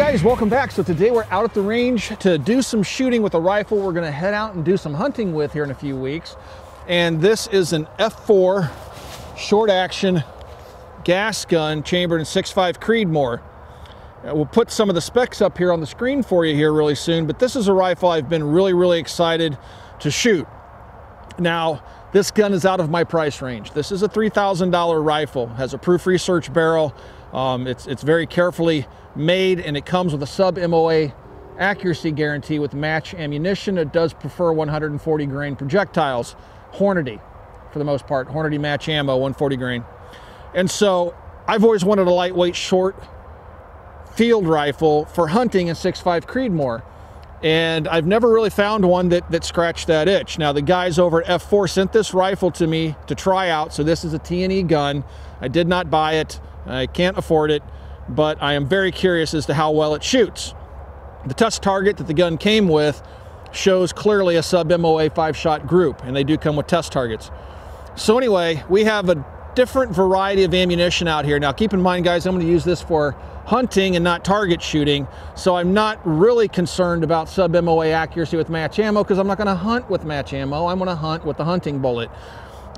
guys, welcome back. So today we're out at the range to do some shooting with a rifle we're going to head out and do some hunting with here in a few weeks. And this is an F4 short action gas gun chambered in 6.5 Creedmoor. We'll put some of the specs up here on the screen for you here really soon, but this is a rifle I've been really excited to shoot. Now, this gun is out of my price range. This is a $3,000 rifle, has a proof research barrel. It's very carefully made, and it comes with a sub-MOA accuracy guarantee with match ammunition. It does prefer 140 grain projectiles. Hornady, for the most part. Hornady match ammo, 140 grain. And so I've always wanted a lightweight short field rifle for hunting in 6.5 Creedmoor. And I've never really found one that scratched that itch. Now, the guys over at F4 sent this rifle to me to try out. So this is a T&E gun. I did not buy it. I can't afford it, but I am very curious as to how well it shoots. The test target that the gun came with shows clearly a sub-MOA 5-shot group, and they do come with test targets. So anyway, we have a different variety of ammunition out here. Now, keep in mind, guys, I'm going to use this for hunting and not target shooting, so I'm not really concerned about sub-MOA accuracy with match ammo, because I'm not going to hunt with match ammo. I'm going to hunt with the hunting bullet.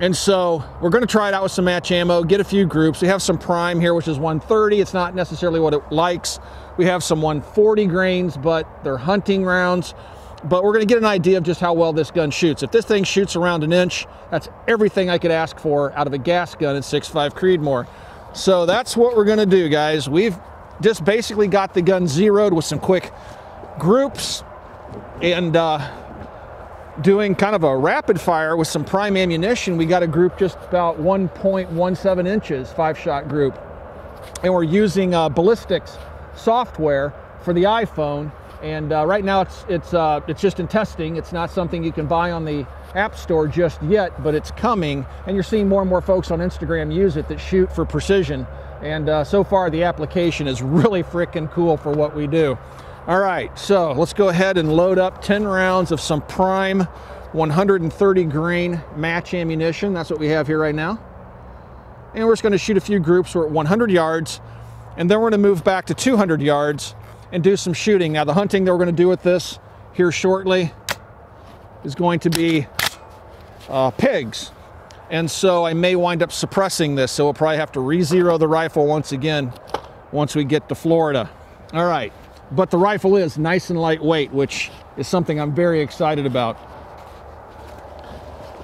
And so we're going to try it out with some match ammo, get a few groups. We have some prime here, which is 130. It's not necessarily what it likes. We have some 140 grains, but they're hunting rounds. But we're going to get an idea of just how well this gun shoots. If this thing shoots around an inch, that's everything I could ask for out of a gas gun at 6.5 Creedmoor. So that's what we're going to do, guys. We've just basically got the gun zeroed with some quick groups and doing kind of a rapid fire with some prime ammunition. We got a group just about 1.17 inches, 5-shot group. And we're using ballistics software for the iPhone. And right now it's just in testing. It's not something you can buy on the App Store just yet, but it's coming. And you're seeing more and more folks on Instagram use it that shoot for precision. And so far the application is really freaking cool for what we do. All right, so let's go ahead and load up 10 rounds of some prime 130 grain match ammunition. That's what we have here right now. And we're just going to shoot a few groups. We're at 100 yards, and then we're going to move back to 200 yards and do some shooting. Now, the hunting that we're going to do with this here shortly is going to be pigs. And so I may wind up suppressing this, so we'll probably have to re-zero the rifle once again once we get to Florida. All right. But the rifle is nice and lightweight, which is something I'm very excited about.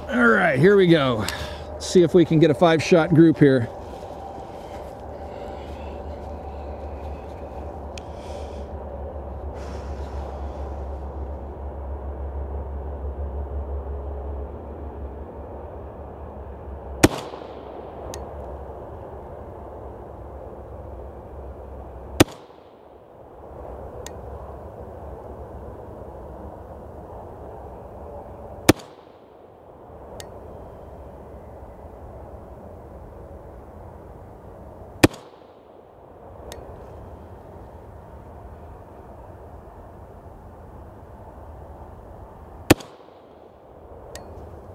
All right, here we go. Let's see if we can get a 5-shot group here.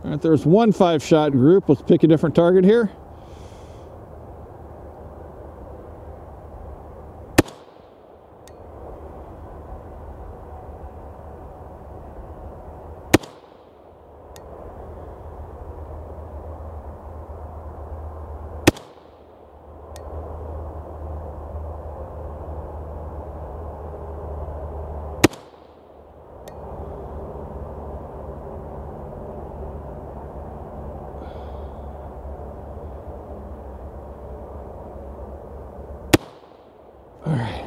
All right, there's one 5-shot group. Let's pick a different target here. All right,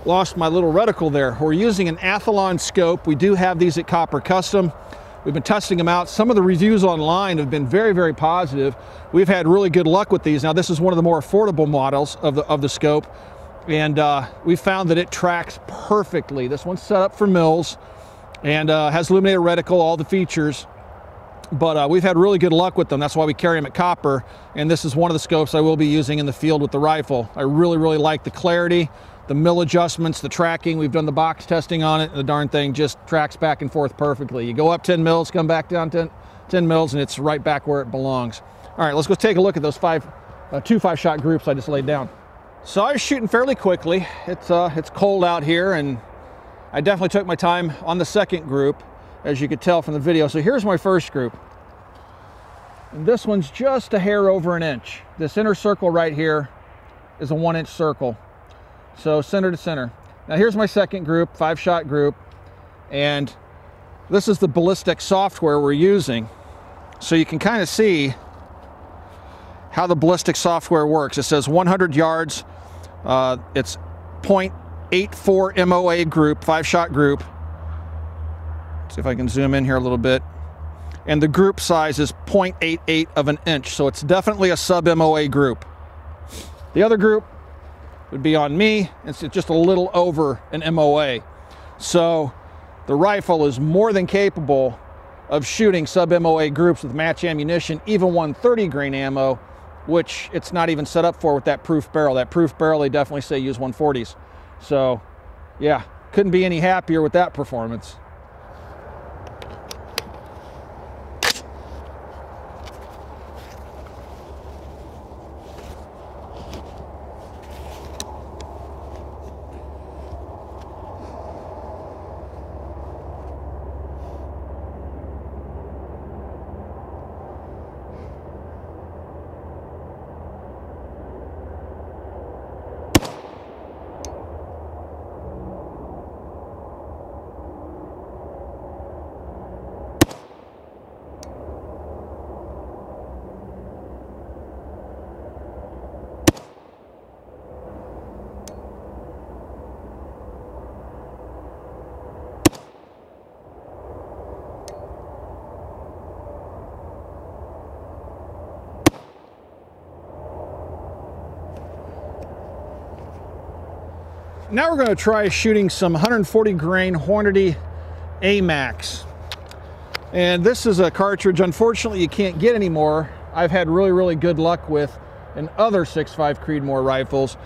lost my little reticle there. We're using an Athlon Scope. We do have these at Copper Custom. We've been testing them out. Some of the reviews online have been very positive. We've had really good luck with these. Now, this is one of the more affordable models of the scope, and we found that it tracks perfectly. This one's set up for mills and has illuminated reticle, all the features. But we've had really good luck with them. That's why we carry them at Copper. And this is one of the scopes I will be using in the field with the rifle. I really like the clarity, the mill adjustments, the tracking. We've done the box testing on it, and the darn thing just tracks back and forth perfectly. You go up 10 mils, come back down 10 mils, and it's right back where it belongs. All right, let's go take a look at those two 5-shot groups I just laid down. So I was shooting fairly quickly. It's cold out here, and I definitely took my time on the second group, as you could tell from the video. So here's my first group. And this one's just a hair over an inch. This inner circle right here is a 1-inch circle. So center to center. Now here's my second group, 5-shot group. And this is the ballistic software we're using. So you can kind of see how the ballistic software works. It says 100 yards. It's 0.84 MOA group, 5-shot group. Let's see if I can zoom in here a little bit. And the group size is 0.88 of an inch, so it's definitely a sub-MOA group. The other group would be on me. It's just a little over an MOA. So the rifle is more than capable of shooting sub-MOA groups with match ammunition, even 130 grain ammo, which it's not even set up for with that proof barrel. That proof barrel, they definitely say use 140s. So yeah, couldn't be any happier with that performance. Now we're going to try shooting some 140 grain Hornady AMAX. And this is a cartridge, unfortunately, you can't get anymore. I've had really good luck with in other 6.5 Creedmoor rifles,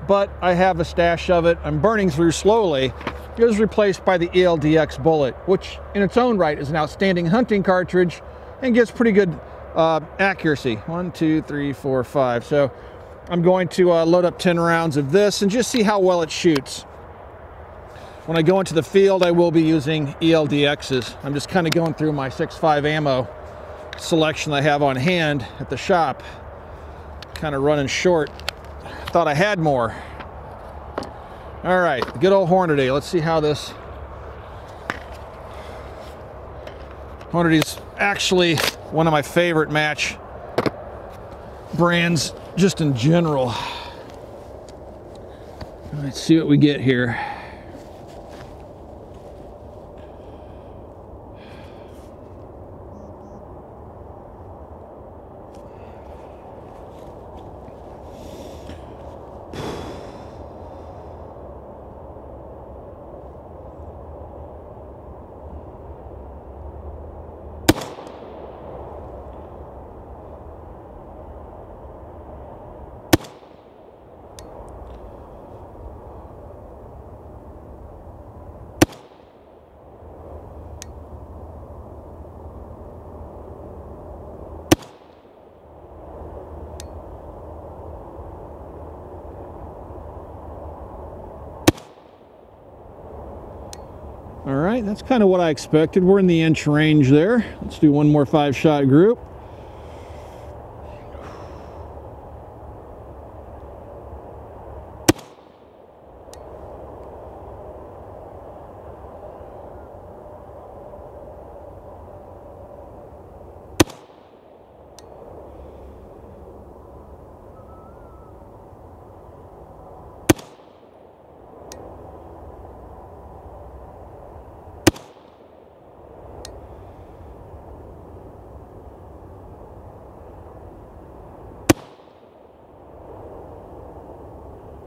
but I have a stash of it. I'm burning through slowly. It was replaced by the ELDX bullet, which in its own right is an outstanding hunting cartridge and gets pretty good accuracy. 1, 2, 3, 4, 5. So I'm going to load up 10 rounds of this and just see how well it shoots. When I go into the field, I will be using ELDXs. I'm just kind of going through my 6.5 ammo selection I have on hand at the shop. Kind of running short. Thought I had more. All right, good old Hornady. Let's see how this... Hornady's actually one of my favorite match brands just in general. Let's see what we get here. All right, that's kind of what I expected. We're in the inch range there. Let's do one more 5-shot group.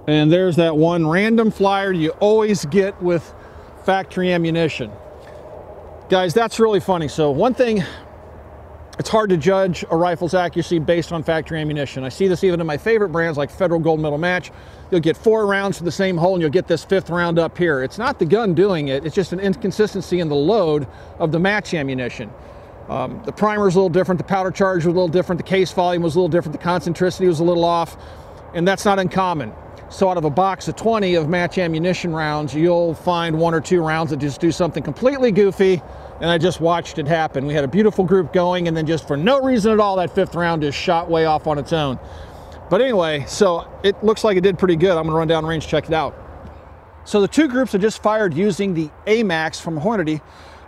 And there's that one random flyer you always get with factory ammunition. Guys, that's really funny. So one thing, it's hard to judge a rifle's accuracy based on factory ammunition. I see this even in my favorite brands like Federal Gold Medal Match. You'll get 4 rounds to the same hole and you'll get this 5th round up here. It's not the gun doing it, it's just an inconsistency in the load of the match ammunition. The primer's a little different, the powder charge was a little different, the case volume was a little different, the concentricity was a little off, and that's not uncommon. So out of a box of 20 of match ammunition rounds, you'll find 1 or 2 rounds that just do something completely goofy, and I just watched it happen. We had a beautiful group going, and then just for no reason at all, that 5th round just shot way off on its own. But anyway, so it looks like it did pretty good. I'm gonna run down range, check it out. So the 2 groups are just fired using the AMAX from Hornady,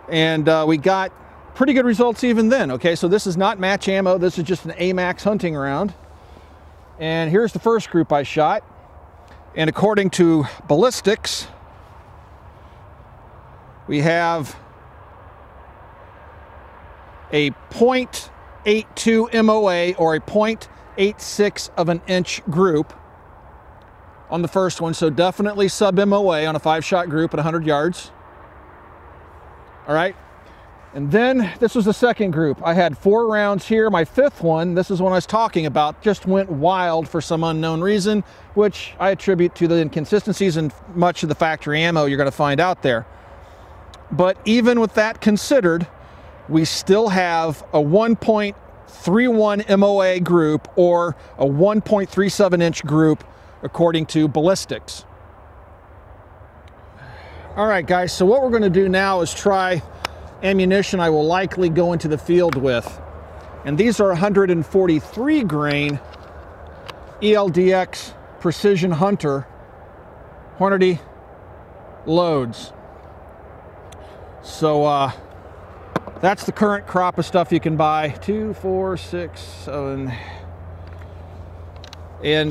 and we got pretty good results even then, okay? So this is not match ammo, this is just an AMAX hunting round. And here's the first group I shot. And according to ballistics, we have a 0.82 MOA, or a 0.86 of an inch group on the first one. So definitely sub MOA on a 5-shot group at 100 yards. All right. And then this was the second group. I had 4 rounds here. My 5th one, this is one I was talking about, just went wild for some unknown reason, which I attribute to the inconsistencies and much of the factory ammo you're going to find out there. But even with that considered, we still have a 1.31 MOA group, or a 1.37 inch group according to ballistics. All right, guys, so what we're going to do now is try ammunition I will likely go into the field with. And these are 143 grain ELDX Precision Hunter Hornady loads. So that's the current crop of stuff you can buy. 2, 4, 6, 7. And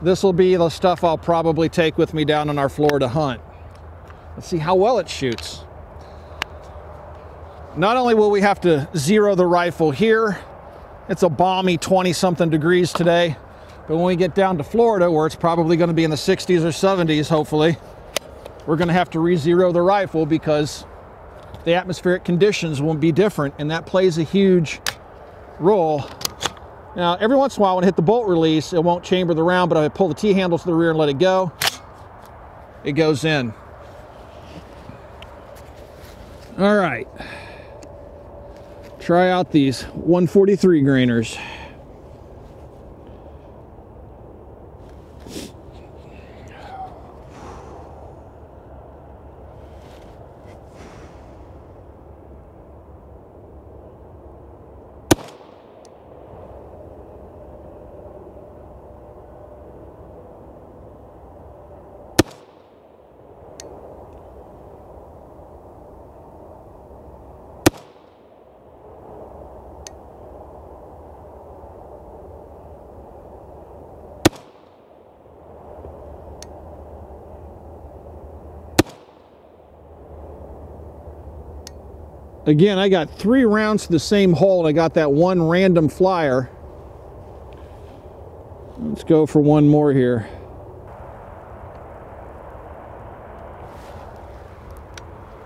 this will be the stuff I'll probably take with me down on our Florida hunt. Let's see how well it shoots. Not only will we have to zero the rifle here, it's a balmy 20-something degrees today, but when we get down to Florida, where it's probably going to be in the 60s or 70s, hopefully, we're going to have to re-zero the rifle because the atmospheric conditions won't be different, and that plays a huge role. Now, every once in a while when I hit the bolt release, it won't chamber the round, but if I pull the T-handle to the rear and let it go, it goes in. All right. Try out these 143 grainers. Again, I got 3 rounds to the same hole, and I got that one random flyer. Let's go for one more here.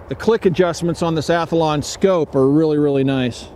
The click adjustments on this Athlon Scope are really, really nice.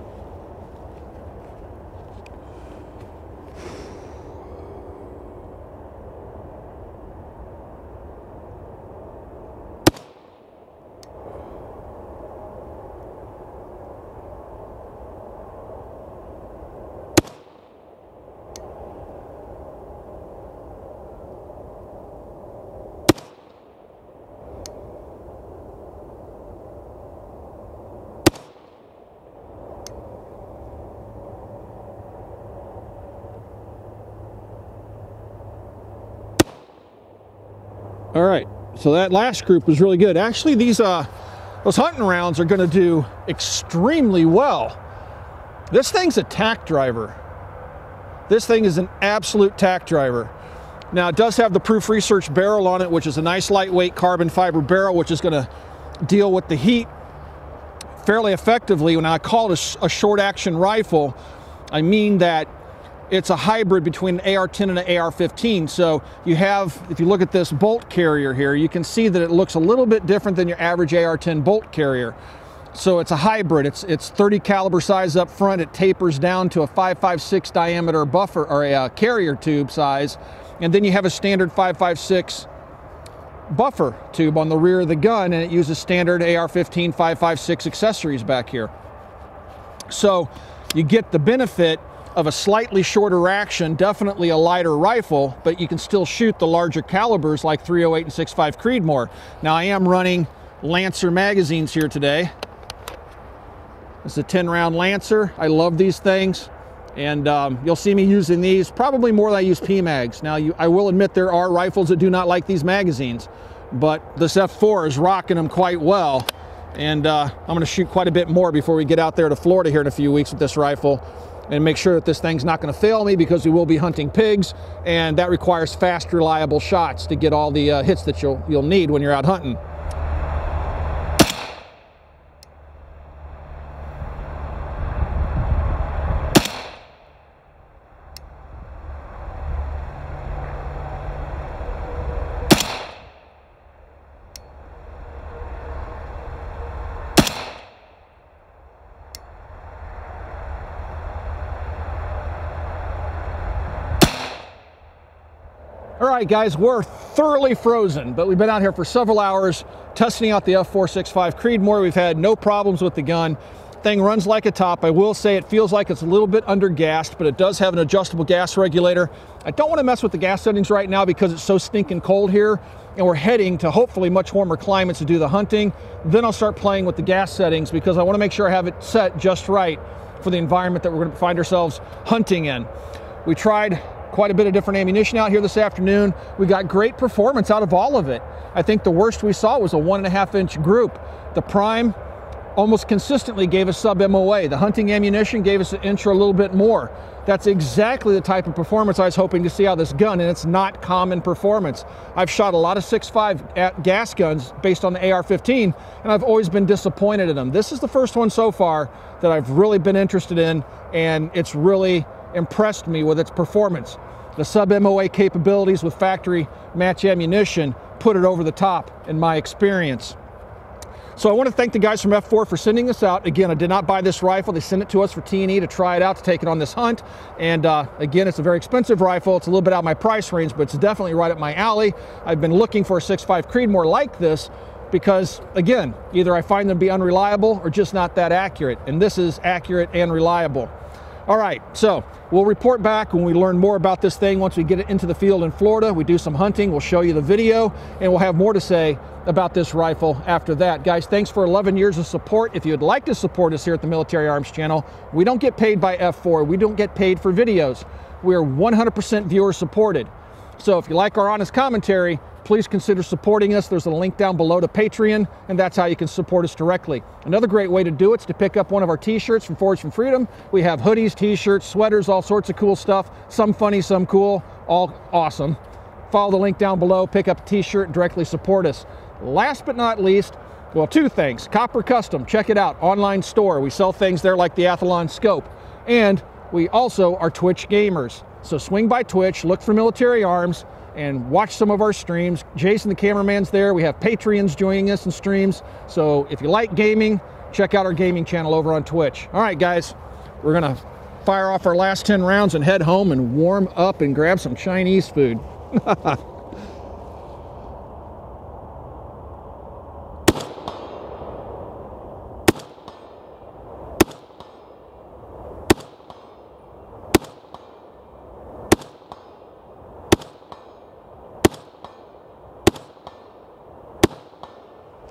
All right, so that last group was really good. Actually, those hunting rounds are going to do extremely well. This thing's a tack driver. This thing is an absolute tack driver. Now, it does have the Proof Research barrel on it, which is a nice lightweight carbon fiber barrel, which is going to deal with the heat fairly effectively. When I call it a short action rifle, I mean that it's a hybrid between an AR-10 and an AR-15. So you have, if you look at this bolt carrier here, you can see that it looks a little bit different than your average AR-10 bolt carrier. So it's a hybrid. It's 30 caliber size up front. It tapers down to a 5.56 diameter buffer, or a carrier tube size. And then you have a standard 5.56 buffer tube on the rear of the gun, and it uses standard AR-15 5.56 accessories back here. So you get the benefit of a slightly shorter action, definitely a lighter rifle, but you can still shoot the larger calibers like 308 and 6.5 Creedmoor. Now I am running Lancer magazines here today. This is a 10-round Lancer. I love these things, and you'll see me using these probably more than I use PMags. Now I will admit there are rifles that do not like these magazines, but this F4 is rocking them quite well, and I'm going to shoot quite a bit more before we get out there to Florida here in a few weeks with this rifle, and make sure that this thing's not going to fail me, because we will be hunting pigs, and that requires fast, reliable shots to get all the hits that you'll need when you're out hunting. All right, guys, we're thoroughly frozen, but we've been out here for several hours testing out the F4 6.5 Creedmoor. We've had no problems with the gun. Thing runs like a top. I will say it feels like it's a little bit under-gassed, but it does have an adjustable gas regulator. I don't want to mess with the gas settings right now because it's so stinking cold here, and we're heading to hopefully much warmer climates to do the hunting. Then I'll start playing with the gas settings, because I want to make sure I have it set just right for the environment that we're going to find ourselves hunting in. We tried quite a bit of different ammunition out here this afternoon. We got great performance out of all of it. I think the worst we saw was a 1.5-inch group. The prime almost consistently gave us sub MOA. The hunting ammunition gave us an inch or a little bit more. That's exactly the type of performance I was hoping to see out of this gun, and it's not common performance. I've shot a lot of 6.5 gas guns based on the AR-15, and I've always been disappointed in them. This is the first one so far that I've really been interested in, and it's really impressed me with its performance. The sub-MOA capabilities with factory match ammunition put it over the top in my experience. So I want to thank the guys from F4 for sending this out. Again, I did not buy this rifle. They sent it to us for T&E to try it out, to take it on this hunt. And again, it's a very expensive rifle. It's a little bit out of my price range, but it's definitely right up my alley. I've been looking for a 6.5 Creedmoor like this because, again, either I find them to be unreliable or just not that accurate. And this is accurate and reliable. All right, so we'll report back when we learn more about this thing. Once we get it into the field in Florida, we do some hunting, we'll show you the video, and we'll have more to say about this rifle after that. Guys, thanks for 11 years of support. If you'd like to support us here at the Military Arms Channel, we don't get paid by F4. We don't get paid for videos. We are 100% viewer supported. So if you like our honest commentary, please consider supporting us. There's a link down below to Patreon, and that's how you can support us directly. Another great way to do it is to pick up one of our t-shirts from Forge from Freedom. We have hoodies, t-shirts, sweaters, all sorts of cool stuff. Some funny, some cool, all awesome. Follow the link down below, pick up a t-shirt, and directly support us. Last but not least, well, two things. Copper Custom, check it out, online store. We sell things there like the Athlon Scope. And we also are Twitch gamers. So swing by Twitch, look for Military Arms, and watch some of our streams. Jason, the cameraman's there. We have Patreons joining us in streams. So if you like gaming, check out our gaming channel over on Twitch. All right, guys, we're gonna fire off our last 10 rounds and head home and warm up and grab some Chinese food.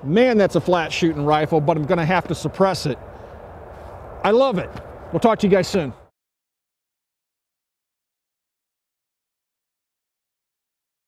Man, that's a flat shooting rifle, but I'm gonna have to suppress it. I love it. We'll talk to you guys soon.